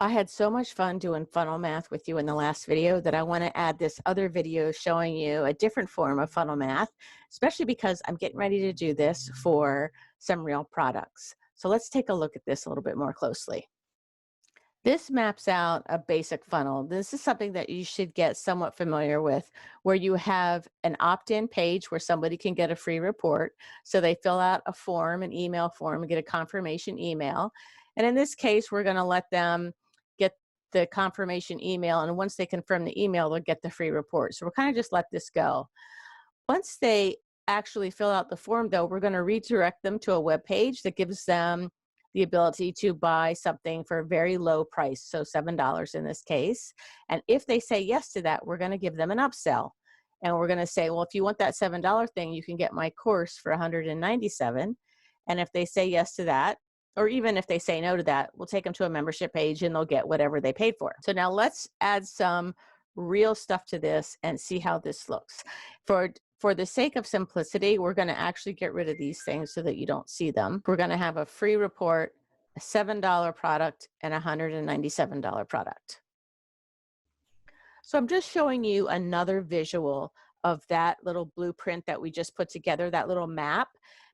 I had so much fun doing funnel math with you in the last video that I want to add this other video showing you a different form of funnel math, especially because I'm getting ready to do this for some real products. So let's take a look at this a little bit more closely. This maps out a basic funnel. This is something that you should get somewhat familiar with, where you have an opt-in page where somebody can get a free report. So they fill out a form, an email form, and get a confirmation email. And in this case, we're going to let them get the confirmation email. And once they confirm the email, they'll get the free report. So we'll kind of just let this go. Once they actually fill out the form, though, we're going to redirect them to a web page that gives them the ability to buy something for a very low price, so $7 in this case. And if they say yes to that, we're going to give them an upsell. And we're going to say, well, if you want that $7 thing, you can get my course for $197. And if they say yes to that, or even if they say no to that, we'll take them to a membership page and they'll get whatever they paid for. So now let's add some real stuff to this and see how this looks. For the sake of simplicity, we're going to actually get rid of these things so that you don't see them. We're going to have a free report, a $7 product, and a $197 product. So I'm just showing you another visual of that little blueprint that we just put together, that little map.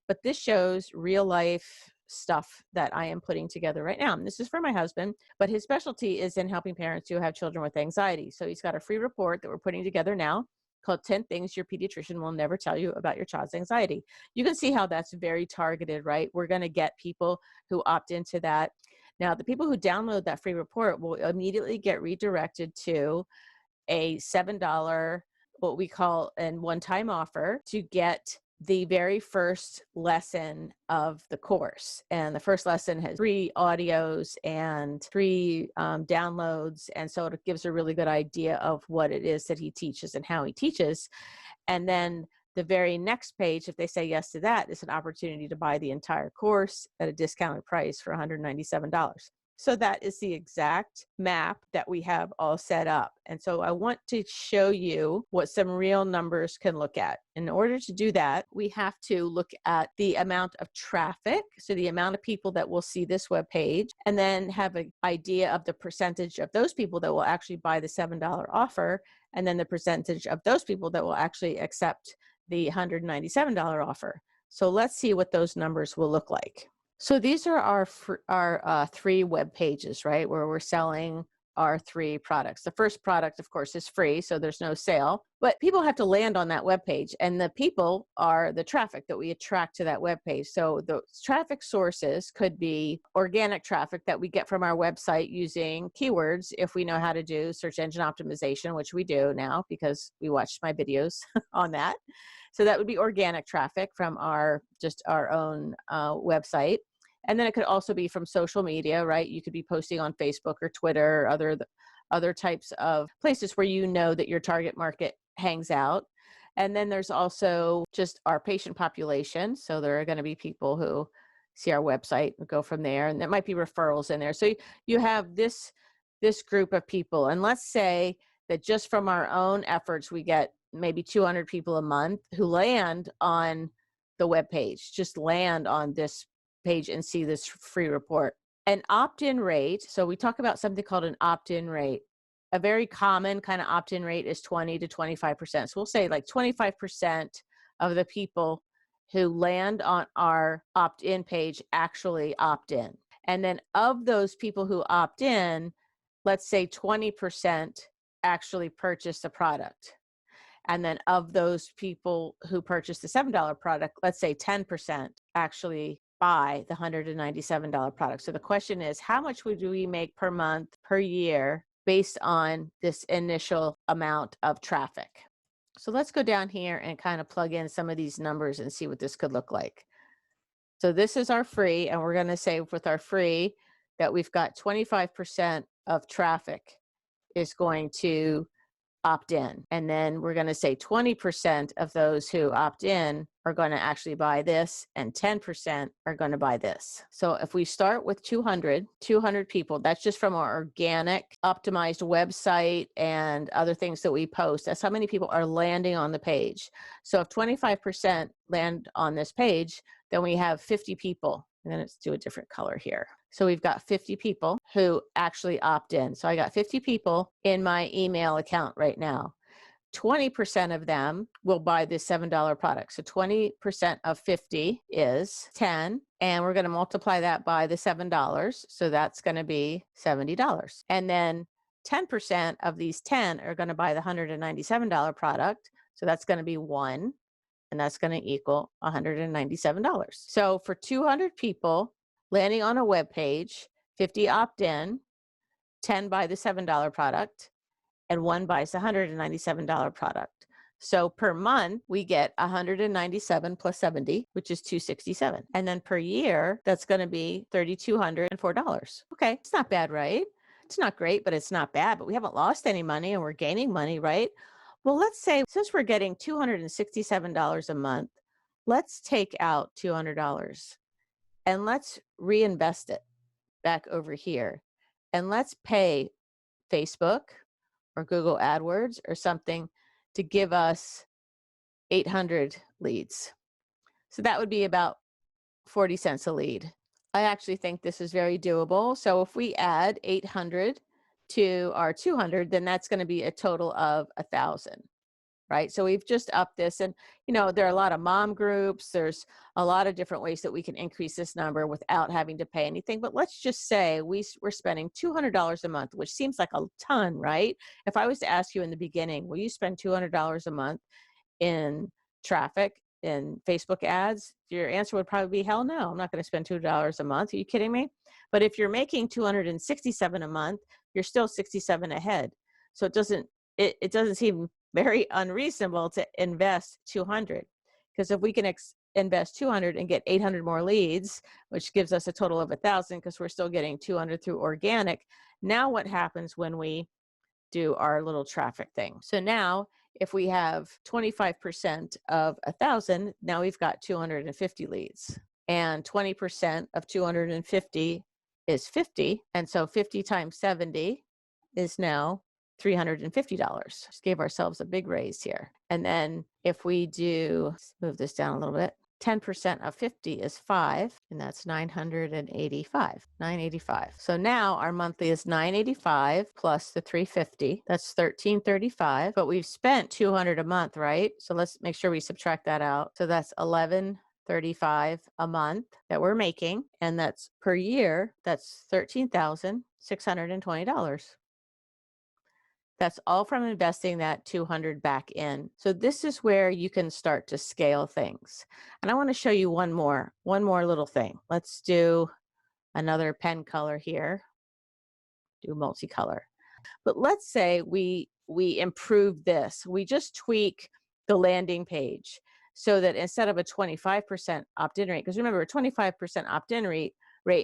But this shows real life stuff that I am putting together right now. And this is for my husband, but his specialty is in helping parents who have children with anxiety. So he's got a free report that we're putting together now called 10 Things Your Pediatrician Will Never Tell You About Your Child's Anxiety. You can see how that's very targeted, right? We're going to get people who opt into that. Now, the people who download that free report will immediately get redirected to a $7, what we call a one-time offer, to get the very first lesson of the course. And the first lesson has 3 audios and 3 downloads. And so it gives a really good idea of what it is that he teaches and how he teaches. And then the very next page, if they say yes to that, is an opportunity to buy the entire course at a discounted price for $197. So that is the exact map that we have all set up. And so I want to show you what some real numbers can look at. In order to do that, we have to look at the amount of traffic, so the amount of people that will see this web page, and then have an idea of the percentage of those people that will actually buy the $7 offer, and then the percentage of those people that will actually accept the $197 offer. So let's see what those numbers will look like. So these are our 3 web pages, right, where we're selling our 3 products. The first product, of course, is free, so there's no sale, but people have to land on that web page, and the people are the traffic that we attract to that web page. So the traffic sources could be organic traffic that we get from our website using keywords if we know how to do search engine optimization, which we do now because we watched my videos on that. So that would be organic traffic from our own website. And then it could also be from social media, right? You could be posting on Facebook or Twitter or other types of places where you know that your target market hangs out. And then there's also just our patient population. So there are going to be people who see our website and go from there. And there might be referrals in there. So you have this group of people. And let's say that just from our own efforts, we get maybe 200 people a month who land on the web page, just land on this page and see this free report. An opt-in rate, so we talk about something called an opt-in rate. A very common kind of opt-in rate is 20 to 25%. So we'll say like 25% of the people who land on our opt-in page actually opt in. And then of those people who opt in, let's say 20% actually purchase the product. And then of those people who purchase the $7 product, let's say 10% actually buy the $197 product. So the question is, how much would we make per month, per year, based on this initial amount of traffic? So let's go down here and kind of plug in some of these numbers and see what this could look like. So this is our free, and we're going to say with our free that we've got 25% of traffic is going to opt in. And then we're going to say 20% of those who opt in are going to actually buy this, and 10% are going to buy this. So if we start with 200 people, that's just from our organic optimized website and other things that we post. That's how many people are landing on the page. So if 25% land on this page, then we have 50 people. And then let's do a different color here. So we've got 50 people who actually opt in. So I got 50 people in my email account right now. 20% of them will buy this $7 product. So 20% of 50 is 10, and we're going to multiply that by the $7. So that's going to be $70. And then 10% of these 10 are going to buy the $197 product. So that's going to be 1, and that's going to equal $197. So for 200 people landing on a web page, 50 opt in, 10 buy the $7 product, and 1 buys the $197 product. So per month, we get 197 plus 70, which is 267. And then per year, that's going to be $3,204. Okay, it's not bad, right? It's not great, but it's not bad. But we haven't lost any money and we're gaining money, right? Well, let's say since we're getting $267 a month, let's take out $200 and let's reinvest it back over here. And let's pay Facebook or Google AdWords or something to give us 800 leads. So that would be about 40 cents a lead. I actually think this is very doable. So if we add 800 to our 200, then that's going to be a total of 1,000. Right? So we've just upped this, and there are a lot of mom groups. There's a lot of different ways that we can increase this number without having to pay anything. But let's just say we're spending $200 a month, which seems like a ton, right? If I was to ask you in the beginning, will you spend $200 a month in traffic, in Facebook ads? Your answer would probably be, hell no, I'm not going to spend $200 a month. Are you kidding me? But if you're making $267 a month, you're still 67 ahead. So it doesn't seem very unreasonable to invest 200, because if we can invest 200 and get 800 more leads, which gives us a total of 1,000, because we're still getting 200 through organic. Now what happens when we do our little traffic thing? So now if we have 25% of 1,000, now we've got 250 leads, and 20% of 250 is 50. And so 50 times 70 is now $350. Just gave ourselves a big raise here. And then if we let's move this down a little bit, 10% of 50 is 5, and that's 985. So now our monthly is 985 plus the 350. That's 1335, but we've spent 200 a month, right? So let's make sure we subtract that out. So that's 1135 a month that we're making, and that's per year, that's $13,620. That's all from investing that 200 back in. So this is where you can start to scale things. And I want to show you one more little thing. Let's do another pen color here. Do multicolor. But let's say we improve this. We just tweak the landing page so that instead of a 25% opt-in rate, because remember, a 25% opt-in rate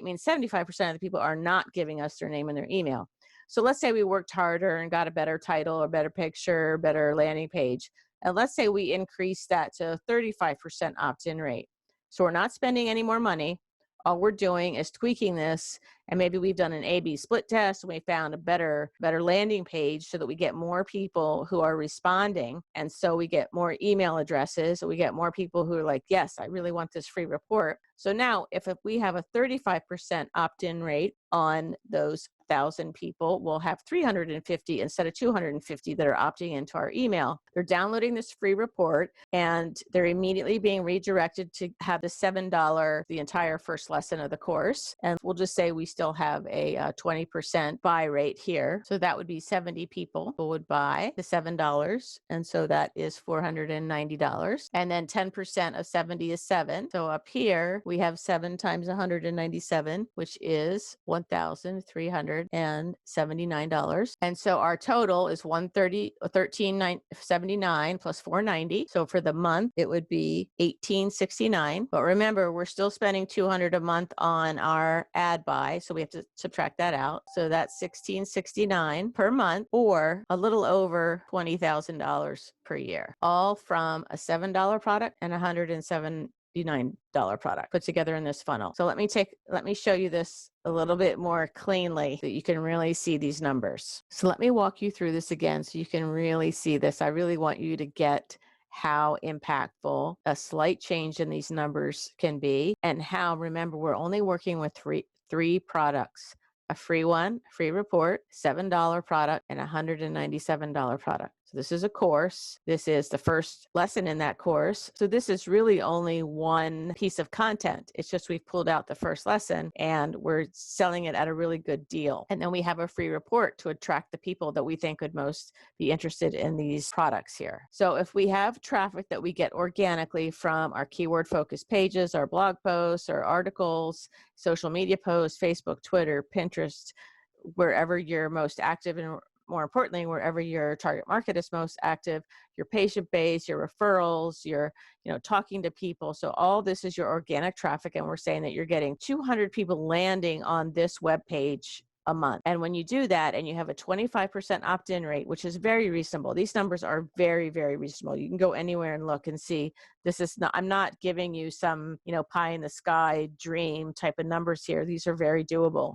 means 75% of the people are not giving us their name and their email. So let's say we worked harder and got a better title, or better picture, better landing page. And let's say we increase that to 35% opt-in rate. So we're not spending any more money. All we're doing is tweaking this, and maybe we've done an A/B split test and we found a better landing page so that we get more people who are responding. And so we get more email addresses. We get more people who are like, yes, I really want this free report. So now if we have a 35% opt-in rate on those 1,000 people, we'll have 350 instead of 250 that are opting into our email. They're downloading this free report, and they're immediately being redirected to have the $7, the entire first lesson of the course. And we'll just say we still have a 20% buy rate here. So that would be 70 people who would buy the $7. And so that is $490. And then 10% of 70 is 7. So up here, we have 7 times 197, which is $1,379. And so our total is $113,979 plus $490. So for the month, it would be $1,869. But remember, we're still spending $200 a month on our ad buy, so we have to subtract that out. So that's $1,669 per month, or a little over $20,000 per year, all from a $7 product and $179 product put together in this funnel. So let me show you this a little bit more cleanly so that you can really see these numbers. So let me walk you through this again so you can really see this. I really want you to get how impactful a slight change in these numbers can be, and how, remember, we're only working with 3 products: a free one, free report, $7 product, and a $197 product. So this is a course. This is the first lesson in that course. So this is really only one piece of content. It's just we've pulled out the first lesson and we're selling it at a really good deal. And then we have a free report to attract the people that we think would most be interested in these products here. So if we have traffic that we get organically from our keyword focused pages, our blog posts, our articles, social media posts, Facebook, Twitter, Pinterest, wherever you're most active, and more importantly, wherever your target market is most active, your patient base, your referrals, your, talking to people. So all this is your organic traffic. And we're saying that you're getting 200 people landing on this web page a month. And when you do that and you have a 25% opt-in rate, which is very reasonable, these numbers are very, very reasonable. You can go anywhere and look and see. This is not, I'm not giving you some, pie in the sky dream type of numbers here. These are very doable.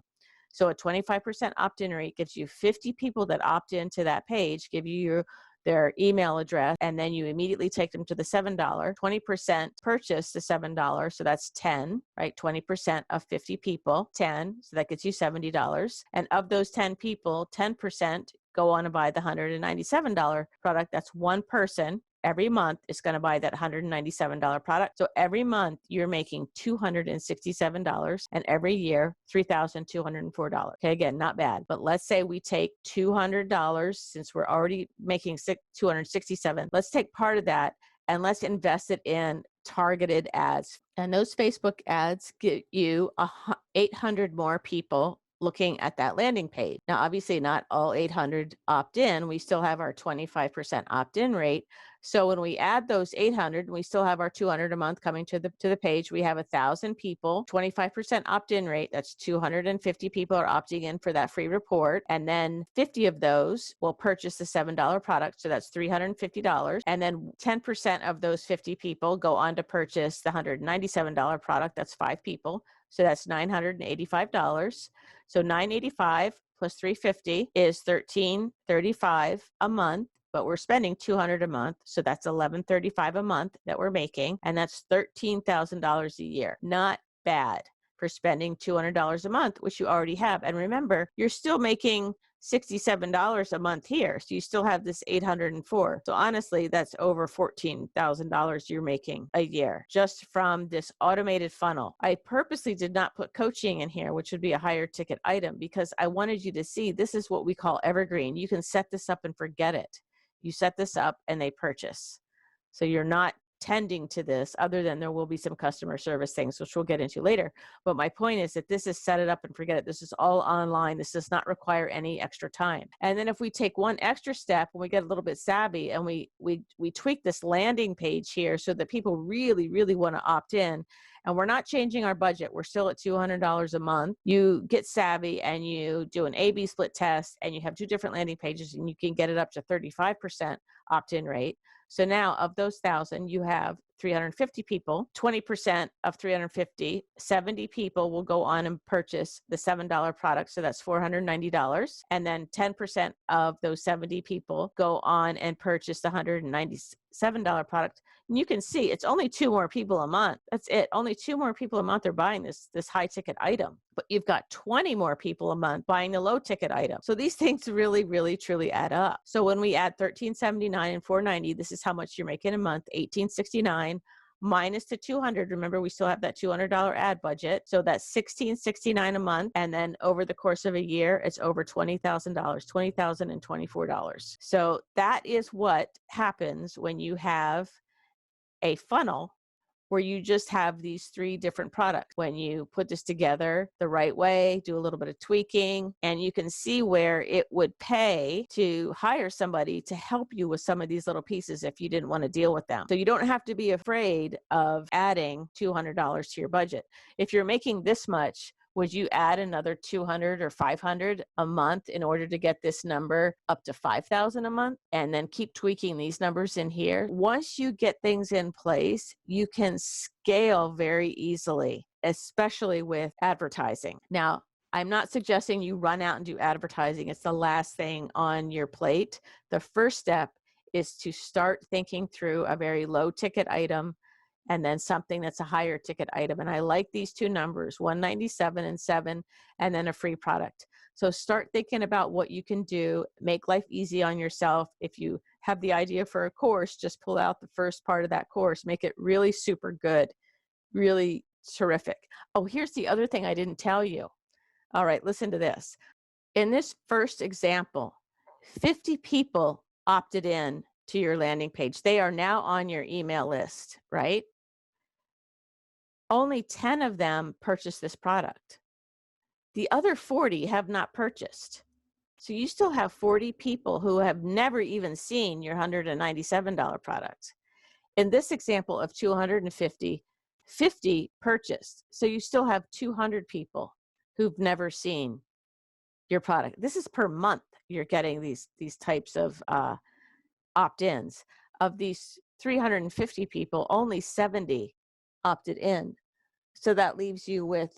So a 25% opt-in rate gives you 50 people that opt into that page, give you their email address, and then you immediately take them to the $7. 20% purchase the $7, so that's 10, right? 20% of 50 people, 10, so that gets you $70. And of those 10 people, 10% go on and buy the $197 product. That's one person. Every month is going to buy that $197 product. So every month you're making $267, and every year $3,204. Okay, again, not bad. But let's say we take $200, since we're already making $267. Let's take part of that and let's invest it in targeted ads. And those Facebook ads get you 800 more people looking at that landing page. Now, obviously not all 800 opt in. We still have our 25% opt-in rate. So when we add those 800, we still have our 200 a month coming to the page. We have 1,000 people, 25% opt-in rate. That's 250 people are opting in for that free report. And then 50 of those will purchase the $7 product. So that's $350. And then 10% of those 50 people go on to purchase the $197 product. That's 5 people. So that's $985. So $985 plus $350 is $1,335 a month, but we're spending $200 a month. So that's $1,135 a month that we're making, and that's $13,000 a year. Not bad for spending $200 a month, which you already have. And remember, you're still making $67 a month here. So you still have this $804. So honestly, that's over $14,000 you're making a year just from this automated funnel. I purposely did not put coaching in here, which would be a higher ticket item, because I wanted you to see this is what we call evergreen. You can set this up and forget it. You set this up and they purchase. So you're not tending to this, other than there will be some customer service things, which we'll get into later. But my point is that this is set it up and forget it. This is all online. This does not require any extra time. And then if we take one extra step and we get a little bit savvy and we tweak this landing page here so that people really, really want to opt in, and we're not changing our budget, we're still at $200 a month. You get savvy and you do an A/B split test and you have 2 different landing pages and you can get it up to 35% opt-in rate. So now of those 1,000, you have 350 people, 20% of 350, 70 people will go on and purchase the $7 product. So that's $490. And then 10% of those 70 people go on and purchase the $197 product. And you can see it's only 2 more people a month. That's it. Only 2 more people a month are buying this high ticket item. But you've got 20 more people a month buying the low ticket item. So these things really, really, truly add up. So when we add $1,379 and $490, this is how much you're making a month, $1,869 minus the $200. Remember, we still have that $200 ad budget. So that's $1,669 a month. And then over the course of a year, it's over $20,000, $20,024. So that is what happens when you have a funnel where you just have these 3 different products. When you put this together the right way, do a little bit of tweaking, and you can see where it would pay to hire somebody to help you with some of these little pieces if you didn't want to deal with them. So you don't have to be afraid of adding $200 to your budget. If you're making this much, would you add another $200 or $500 a month in order to get this number up to $5,000 a month, and then keep tweaking these numbers in here? Once you get things in place, you can scale very easily, especially with advertising. Now, I'm not suggesting you run out and do advertising. It's the last thing on your plate. The first step is to start thinking through a very low ticket item and then something that's a higher ticket item. And I like these two numbers, 197 and 7, and then a free product. So start thinking about what you can do, make life easy on yourself. If you have the idea for a course, just pull out the first part of that course, make it really super good, really terrific. Oh, here's the other thing I didn't tell you. All right, listen to this. In this first example, 50 people opted in to your landing page. They are now on your email list, right? Only 10 of them purchased this product. The other 40 have not purchased. So you still have 40 people who have never even seen your $197 product. In this example of 250, 50 purchased. So you still have 200 people who've never seen your product. This is per month you're getting these types of opt-ins. Of these 350 people, only 70 opted in. So that leaves you with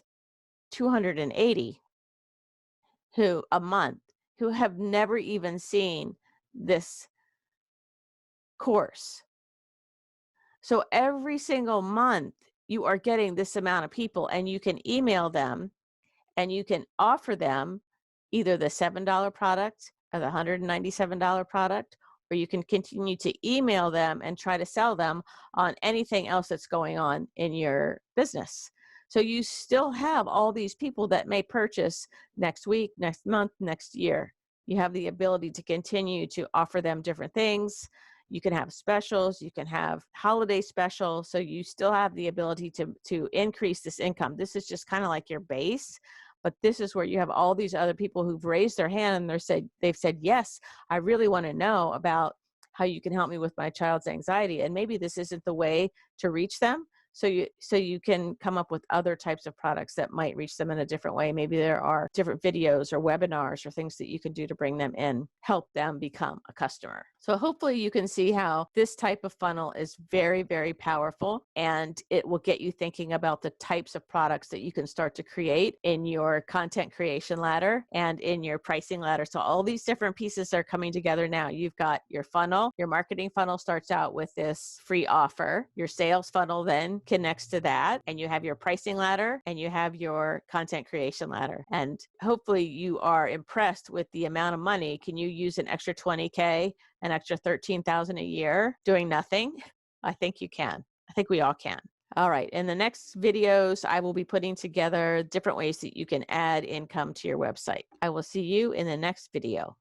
280 who a month who have never even seen this course. So every single month you are getting this amount of people, and you can email them and you can offer them either the $7 product or the $197 product, or you can continue to email them and try to sell them on anything else that's going on in your business. So you still have all these people that may purchase next week, next month, next year. You have the ability to continue to offer them different things. You can have specials, you can have holiday specials. So you still have the ability to increase this income. This is just kind of like your base, but this is where you have all these other people who've raised their hand and they've said, yes, I really want to know about how you can help me with my child's anxiety. And maybe this isn't the way to reach them. So you can come up with other types of products that might reach them in a different way. Maybe there are different videos or webinars or things that you can do to bring them in, help them become a customer. So hopefully you can see how this type of funnel is very, very powerful, and it will get you thinking about the types of products that you can start to create in your content creation ladder and in your pricing ladder. So all these different pieces are coming together now. You've got your funnel. Your marketing funnel starts out with this free offer. Your sales funnel then connects to that, and you have your pricing ladder and you have your content creation ladder. And hopefully you are impressed with the amount of money. Can you use an extra 20K, an extra 13,000 a year doing nothing? I think you can. I think we all can. All right. In the next videos, I will be putting together different ways that you can add income to your website. I will see you in the next video.